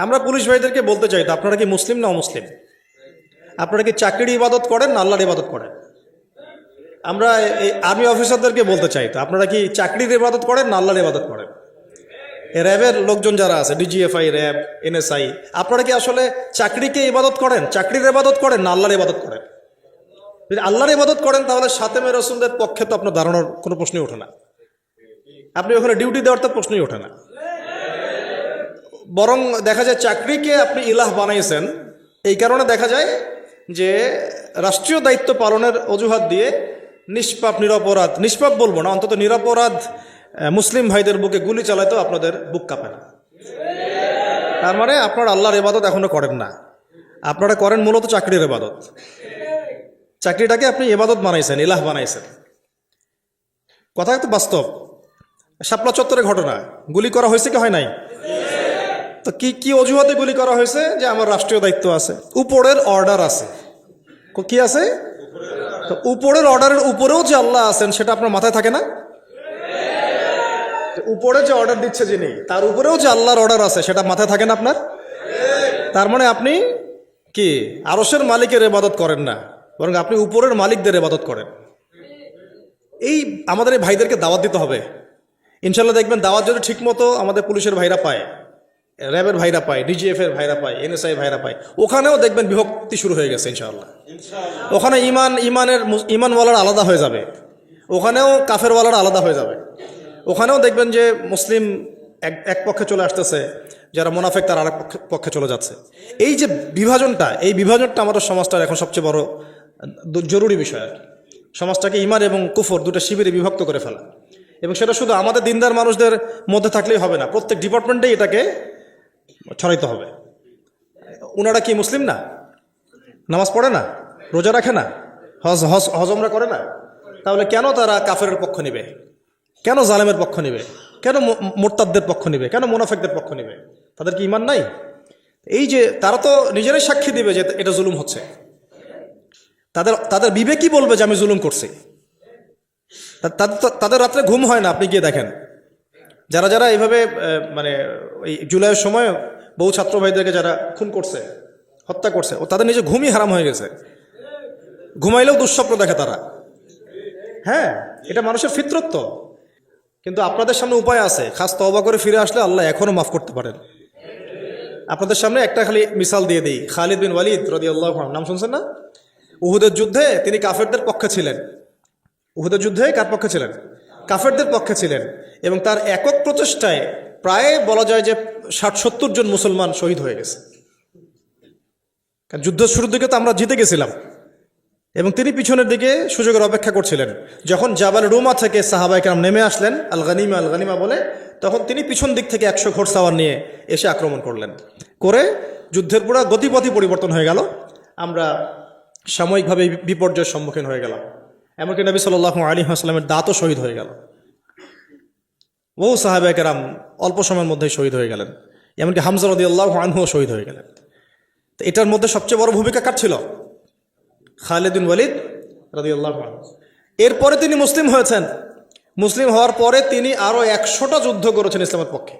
আমরা পুলিশ ভাইদেরকে বলতে চাই, তো আপনারা কি মুসলিম না অমুসলিম? আপনারা কি চাকরির ইবাদত করেন না আল্লাহর ইবাদত করেন? আমরা এই আর্মি অফিসারদেরকে বলতে চাই, তো আপনারা কি চাকরির ইবাদত করেন না আল্লাহর ইবাদত করেন? র্যাবের লোকজন যারা আছে, ডিজিএফআই, র্যাব, এনএসআই, আপনারা কি আসলে চাকরিকে ইবাদত করেন, চাকরির ইবাদত করেন না আল্লাহর ইবাদত করেন? যদি আল্লাহর ইবাদত করেন তাহলে সাতেমে রসুলদের পক্ষে তো আপনার দাঁড়ানোর কোনো প্রশ্নই ওঠে না, আপনি ওখানে ডিউটি দেওয়ার তো প্রশ্নই ওঠে না। বরং দেখা যায় চাকরিকে আপনি ইলাহ বানাইছেন, এই কারণে দেখা যায় যে রাষ্ট্রীয় দায়িত্ব পালনের অজুহাত দিয়ে নিষ্পাপ নিরপরাধ, নিষ্পাপ বলবো না, অন্তত নিরপরাধ মুসলিম ভাইদের বুকে গুলি চালাইতেও আপনাদের বুক কাঁপে না। তার মানে আপনারা আল্লাহর ইবাদত এখনো করেন না, আপনারা করেন মূলত চাকরির ইবাদত। চাকরিটাকে আপনি ইবাদত বানাইছেন, ইলাহ বানাইছেন। কথা তো বাস্তব। শাপলা চত্বরের ঘটনা, গুলি করা হয়েছে কি হয় নাই? তো কি অজুহাতে গুলি করা হয়েছে? যে আমার রাষ্ট্রীয় দায়িত্ব আছে, উপরের অর্ডার আছে। কি আছে? তো উপরের অর্ডারের উপরেও যে আল্লাহ আছেন সেটা আপনার মাথায় থাকে না? উপরে যে অর্ডার দিচ্ছে যিনি, তার উপরেও যে আল্লাহর অর্ডার আছে সেটা মাথায় থাকে না আপনার? তার মানে আপনি কি আরশের মালিকের ইবাদত করেন না, বরং আপনি উপরের মালিকদের ইবাদত করেন। এই আমাদের এই ভাইদেরকে দাওয়াত দিতে হবে। ইনশাল্লাহ দেখবেন দাওয়াত যদি ঠিক মতো আমাদের পুলিশের ভাইরা পায়, র্যাবের ভাইরা পায়, ডিজিএফ এর ভাইরা পায়, এনএসআই ভাইরা পায়, ওখানেও দেখবেন বিভক্তি শুরু হয়ে গেছে ইনশাআল্লাহ। ওখানে ইমানওয়ালারা আলাদা হয়ে যাবে, ওখানেও কাফেরওয়ালারা আলাদা হয়ে যাবে। ওখানেও দেখবেন যে মুসলিম এক পক্ষে চলে আসতেছে, যারা মুনাফিক তার আরেক পক্ষে চলে যাচ্ছে। এই যে বিভাজনটা আমাদের সমাজটার এখন সবচেয়ে বড় জরুরি বিষয় আর কি। সমাজটাকে ইমান এবং কুফর দুটো শিবিরে বিভক্ত করে ফেলা, এবং সেটা শুধু আমাদের দিনদার মানুষদের মধ্যে থাকলেই হবে না, প্রত্যেক ডিপার্টমেন্টেই এটাকে ছড়াইতে হবে। ওনারা কি মুসলিম না? নামাজ পড়ে না, রোজা রাখে না, হজমরা করে না? তাহলে কেন তারা কাফেরের পক্ষ নিবে? কেন জালেমের পক্ষ নিবে? কেন মোরতাদদের পক্ষ নিবে? কেন মুনাফিকদের পক্ষ নিবে? তাদের কি ইমান নাই? এই যে তারা তো নিজেরাই সাক্ষী দিবে যে এটা জুলুম হচ্ছে। তাদের বিবেকই বলবে যে আমি জুলুম করছি। তাদের রাত্রে ঘুম হয় না। আপনি গিয়ে দেখেন, যারা এইভাবে মানে ওই জুলাইয়ের সময় বহু ছাত্র ভাইদেরকে যারা খুন করছে, হত্যা করছে, ও তাদের নিজে ঘুমই হারাম হয়ে গেছে। ঘুমাইলেও দুঃস্বপ্ন দেখে তারা। হ্যাঁ, এটা মানুষের ফিতরত। কিন্তু আপনাদের সামনে উপায় আছে, খাস তওবা করে ফিরে আসলে আল্লাহ এখনো মাফ করতে পারেন। আপনাদের সামনে একটা খালি মিসাল দিয়ে দিই। খালিদ বিন ওয়ালিদ রাদিয়াল্লাহু আনহু, নাম শুনছেন না? উহুদের যুদ্ধে তিনি কাফেরদের পক্ষে ছিলেন। উহুদের যুদ্ধে কার পক্ষে ছিলেন? কাফেরদের পক্ষে ছিলেন। এবং তার একক প্রচেষ্টায় প্রায় বলা যায় যে 60-70 জন মুসলমান শহীদ হয়ে গেছে। কারণ যুদ্ধের শুরুর দিকে তো আমরা জিতে গেছিলাম, এবং তিনি পিছনের দিকে সুযোগের অপেক্ষা করছিলেন। যখন জাবাল রুমা থেকে সাহাবায়ে কেরাম নেমে আসলেন আল গানিমা বলে, তখন তিনি পিছন দিক থেকে 100 ঘোড়সাওয়ার নিয়ে এসে আক্রমণ করলেন। করে যুদ্ধের পুরো গতিপথই পরিবর্তন হয়ে গেল। আমরা সাময়িকভাবে বিপর্যয়ের সম্মুখীন হয়ে গেলাম। এমনকি নবী সাল্লাল্লাহু আলাইহি ওয়াসাল্লামের দাঁতও শহীদ হয়ে গেল। বহু সাহাবায়ে কেরাম অল্প সময়ের মধ্যেই শহীদ হয়ে গেলেন। এমনকি হামজা রাদিয়াল্লাহু আনহুও শহীদ হয়ে গেলেন। তো এটার মধ্যে সবচেয়ে বড় ভূমিকা কার ছিল? খালিদ বিন ওয়ালিদ রাদিয়াল্লাহু আনহু। এরপরে তিনি মুসলিম হয়েছেন। মুসলিম হওয়ার পরে তিনি আরো 100টা যুদ্ধ করেছেন ইসলামের পক্ষে,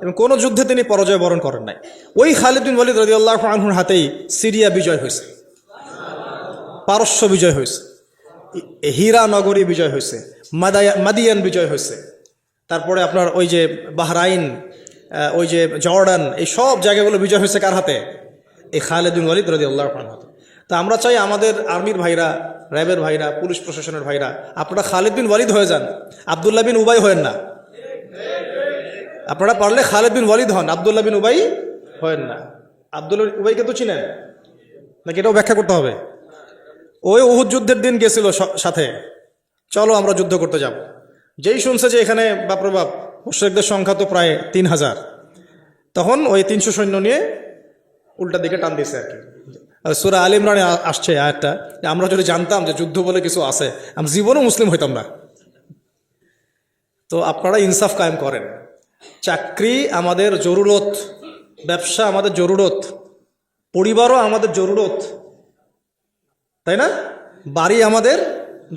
এবং কোনো যুদ্ধে তিনি পরাজয় বরণ করেন নাই। ওই খালিদ বিন ওয়ালিদ রাদিয়াল্লাহু আনহুর হাতেই সিরিয়া বিজয় হয়েছে, পারস্য বিজয় হয়েছে, হীরা নগরী বিজয় হয়েছে, মাদিয়ান বিজয় হয়েছে। তারপরে আপনার ওই যে বাহরাইন, ওই যে জর্ডান, এই সব জায়গাগুলো বিজয় হয়েছে কার হাতে? এই খালিদ বিন ওয়ালিদ রাদিয়াল্লাহু আনহু হাতে। তা আমরা চাই আমাদের আর্মির ভাইরা, র্যাবের ভাইরা, পুলিশ প্রশাসনের ভাইরা, আপনারা খালিদ বিন ওয়ালিদ হয়ে যান, আব্দুল্লাহ বিন উবাই হয়েন না। আপনারা পারলে খালিদ বিন ওয়ালিদ হন, আব্দুল্লাহ বিন উবাই হয়েন না। আব্দুল্লাহ উবাইকে তো চিনেন নাকি? এটাও ব্যাখ্যা করতে হবে। ওই উহুদ যুদ্ধের দিন গেছিল সাথে, চলো আমরা যুদ্ধ করতে যাব। যেই শুনছে যে এখানে বাপরে বাপ মুশরিকদের সংখ্যা তো প্রায় 3000, তখন ওই 300 সৈন্য নিয়ে উল্টা দিকে টান দিয়েছে আর কি। সূরা আলে ইমরানে আসছে আয়াতটা, আমরা যদি জানতাম যে যুদ্ধ বলে কিছু আছে, আমরা জীবনেও মুসলিম হইতাম না। তো আপনারা ইনসাফ কায়েম করেন। চাকরি আমাদের জরুরত, ব্যবসা আমাদের জরুরত, পরিবারও আমাদের জরুরত, তাই না? বাড়ি আমাদের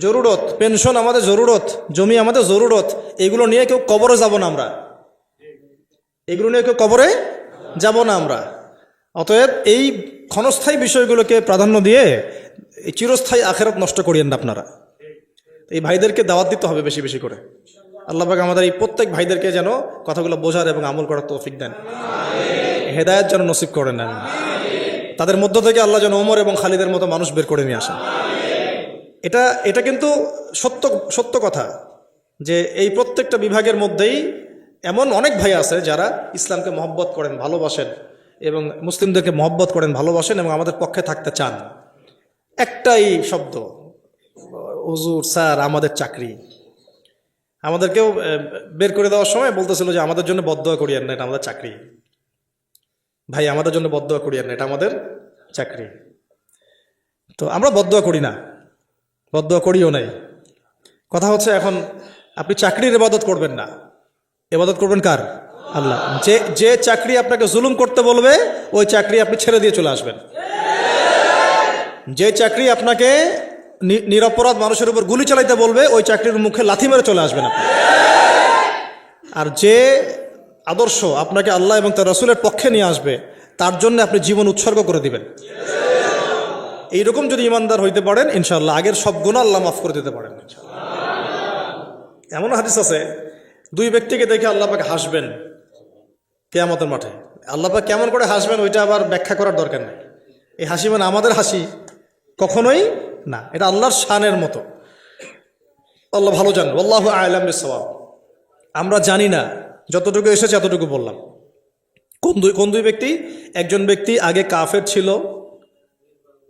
জরুরত, পেনশন আমাদের জরুরত, জমি আমাদের জরুরত। এগুলো নিয়ে কেউ কবরে যাব না আমরা। এগুলো নিয়ে কেউ কবরে যাব না আমরা। অতএব এই ক্ষণস্থায়ী বিষয়গুলোকে প্রাধান্য দিয়ে এই চিরস্থায়ী আখেরাত নষ্ট করিয়েন না আপনারা। এই ভাইদেরকে দাওয়াত দিতে হবে বেশি বেশি করে। আল্লাহ পাক আমাদের এই প্রত্যেক ভাইদেরকে যেন কথাগুলো বোঝার এবং আমল করার তৌফিক দেন, হেদায়েত যেন নসিব করে নেন। তাদের মধ্য থেকে আল্লাহ যেন ওমর এবং খালিদের মতো মানুষ বের করে নিয়ে আসেন। এটা কিন্তু সত্য সত্য কথা যে এই প্রত্যেকটা বিভাগের মধ্যেই এমন অনেক ভাই আছে যারা ইসলামকে মহব্বত করেন, ভালোবাসেন এবং মুসলিমদেরকে মহব্বত করেন, ভালোবাসেন এবং আমাদের পক্ষে থাকতে চান। একটাই শব্দ, হুজুর স্যার আমাদের চাকরি। আমাদেরকেও বের করে দেওয়ার সময় বলতেছিল যে আমাদের জন্য বদদোয়া করিয়েন না, এটা আমাদের চাকরি। ভাই আমাদের জন্য বদদোয়া করিয়েন না, এটা আমাদের চাকরি। তো আমরা বদদোয়া করি না, বদদোয়া করিও নাই। কথা হচ্ছে এখন আপনি চাকরির ইবাদত করবেন না, ইবাদত করবেন কার? আল্লাহ। যে চাকরি আপনাকে জুলুম করতে বলবে ওই চাকরি আপনি ছেড়ে দিয়ে চলে আসবেন। যে চাকরি আপনাকে নিরপরাধ মানুষের উপর গুলি চালাইতে বলবে ওই চাকরির মুখে লাথি মেরে চলে আসবেন আপনি। আর যে আদর্শ আপনাকে আল্লাহ এবং তার রাসূলের পক্ষে নিয়ে আসবে তার জন্য আপনি জীবন উৎসর্গ করে দিবেন। এইরকম যদি ইমানদার হইতে পারেন ইনশাআল্লাহ আগের সব গুনাহ আল্লাহ মাফ করে দিতে পারেন। এমন হাদিস আছে, দুই ব্যক্তিকে দেখে আল্লাহ পাক হাসবেন কিয়ামতের মাঠে। আল্লাহ পাক কেমন করে হাসবেন ওইটা আবার ব্যাখ্যা করার দরকার নেই। এই হাসি মানে আমাদের হাসি কখনোই না, এটা আল্লাহর শানের মতো। আল্লাহ ভালো জানেন, আল্লাহু আ'লাম বিসসাওয়াব। আমরা জানি না, যতটুকু এসেছে এতটুকু বললাম। কোন দুই ব্যক্তি? একজন ব্যক্তি আগে কাফের ছিল,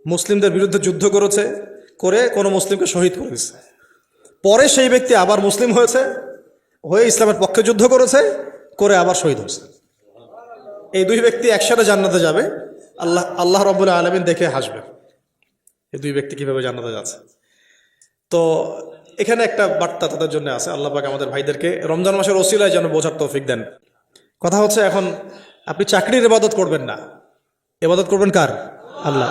মুসলিমদের বিরুদ্ধে যুদ্ধ করে কোনো মুসলিমকে শহীদ করে দিচ্ছে। পরে সেই ব্যক্তি আবার মুসলিম হয়ে ইসলামের পক্ষে যুদ্ধ করে আবার শহীদ হয়েছে। এই দুই ব্যক্তি একসাথে জান্নাতে যাবে। আল্লাহ রাব্বুল আলামিন দেখে হাসবে, এই দুই ব্যক্তি কিভাবে জান্নাতে যাচ্ছে। তো এখানে একটা বার্তা তাদের জন্য আছে। আল্লাহ পাক আমাদের ভাইদেরকে রমজান মাসের ওসিলায় যেন বোঝার তৌফিক দেন। কথা হচ্ছে এখন আপনি চাকরির ইবাদত করবেন না, ইবাদত করবেন কার? আল্লাহ।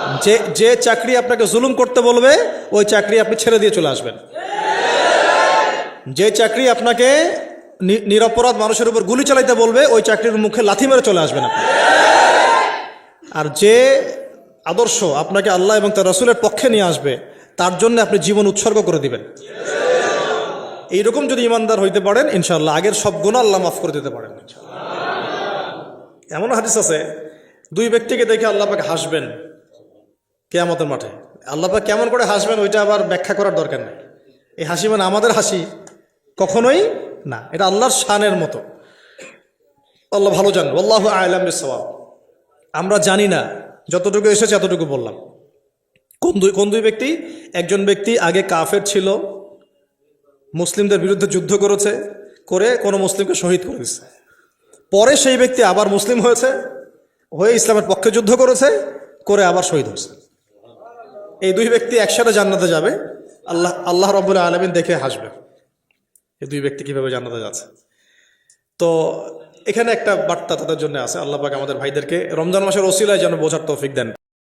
যে চাকরি আপনাকে জুলুম করতে বলবে ওই চাকরি আপনি ছেড়ে দিয়ে চলে আসবেন। যে চাকরি আপনাকে নিরপরাধ মানুষের উপর গুলি চালাইতে বলবে ওই চাকরির মুখে লাথি মেরে চলে আসবেন আপনি। আর যে আদর্শ আপনাকে আল্লাহ এবং তার রাসূলের পক্ষে নিয়ে আসবে তার জন্য আপনি জীবন উৎসর্গ করে দিবেন। এইরকম যদি ইমানদার হইতে পারেন ইনশাআল্লাহ আগের সব গুনাহ আল্লাহ মাফ করে দিতে পারেন। এমন হাদিস আছে, দুই ব্যক্তিকে দেখে আল্লাহ পাক হাসবেন কিয়ামতের মাঠে। আল্লাহ পাক কেমন করে হাসবেন ওইটা আবার ব্যাখ্যা করার দরকার নেই। এই হাসি মানে আমাদের হাসি কখনোই না, এটা আল্লাহর শানের মতো। আল্লাহ ভালো জানেন, আল্লাহু আ'লাম বিসসাওয়াব। আমরা জানি না, যতটুকু এসেছে এতটুকু বললাম। কোন দুই ব্যক্তি? একজন ব্যক্তি আগে কাফের ছিল, মুসলিমদের বিরুদ্ধে যুদ্ধ করে কোনো মুসলিমকে শহীদ করে দিচ্ছে। পরে সেই ব্যক্তি আবার মুসলিম হয়ে ইসলামের পক্ষে যুদ্ধ করে আবার শহীদ হয়েছে। এই দুই ব্যক্তি একসাথে জান্নাতে যাবে। আল্লাহ রাব্বুল আলামিন দেখে হাসবে, এই দুই ব্যক্তি কিভাবে জান্নাতে যাচ্ছে। তো এখানে একটা বার্তা তাদের জন্য আছে। আল্লাহ পাক আমাদের ভাইদেরকে রমজান মাসের ওসিলায় যেন বোঝার তৌফিক দেন।